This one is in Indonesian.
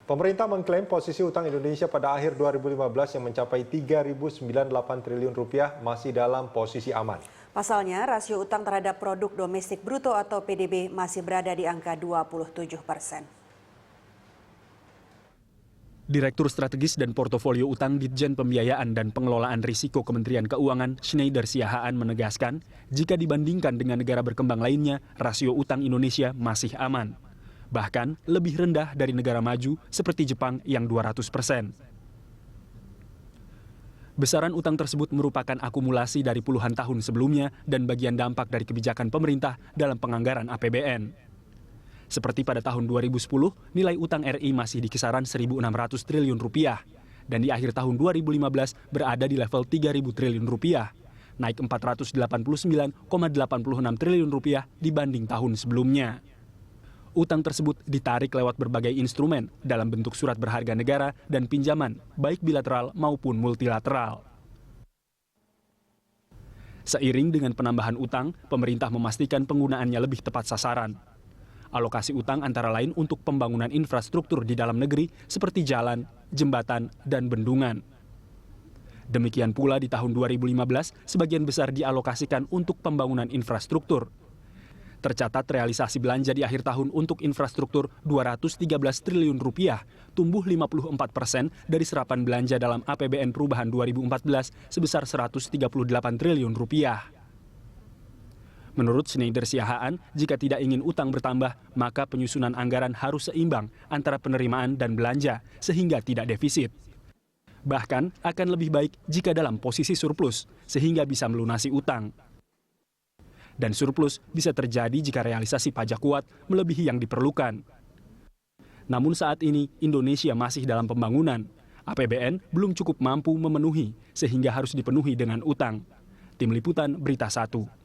Pemerintah mengklaim posisi utang Indonesia pada akhir 2015 yang mencapai 3.098 triliun rupiah masih dalam posisi aman. Pasalnya, rasio utang terhadap produk domestik bruto atau PDB masih berada di angka 27%. Direktur Strategis dan Portofolio Utang Ditjen Pembiayaan dan Pengelolaan Risiko Kementerian Keuangan Schneider Siahaan menegaskan, jika dibandingkan dengan negara berkembang lainnya, rasio utang Indonesia masih aman. Bahkan lebih rendah dari negara maju seperti Jepang yang 200%. Besaran utang tersebut merupakan akumulasi dari puluhan tahun sebelumnya dan bagian dampak dari kebijakan pemerintah dalam penganggaran APBN. Seperti pada tahun 2010, nilai utang RI masih di kisaran 1.600 triliun rupiah dan di akhir tahun 2015 berada di level 3.000 triliun rupiah, naik 489,86 triliun rupiah dibanding tahun sebelumnya. Utang tersebut ditarik lewat berbagai instrumen dalam bentuk surat berharga negara dan pinjaman, baik bilateral maupun multilateral. Seiring dengan penambahan utang, pemerintah memastikan penggunaannya lebih tepat sasaran. Alokasi utang antara lain untuk pembangunan infrastruktur di dalam negeri seperti jalan, jembatan, dan bendungan. Demikian pula di tahun 2015, sebagian besar dialokasikan untuk pembangunan infrastruktur. Tercatat realisasi belanja di akhir tahun untuk infrastruktur 213 triliun rupiah, tumbuh 54% dari serapan belanja dalam APBN perubahan 2014 sebesar 138 triliun rupiah. Menurut Schneider Siahaan, jika tidak ingin utang bertambah, maka penyusunan anggaran harus seimbang antara penerimaan dan belanja, sehingga tidak defisit. Bahkan akan lebih baik jika dalam posisi surplus, sehingga bisa melunasi utang. Dan surplus bisa terjadi jika realisasi pajak kuat melebihi yang diperlukan. Namun saat ini Indonesia masih dalam pembangunan. APBN belum cukup mampu memenuhi sehingga harus dipenuhi dengan utang. Tim Liputan Berita 1.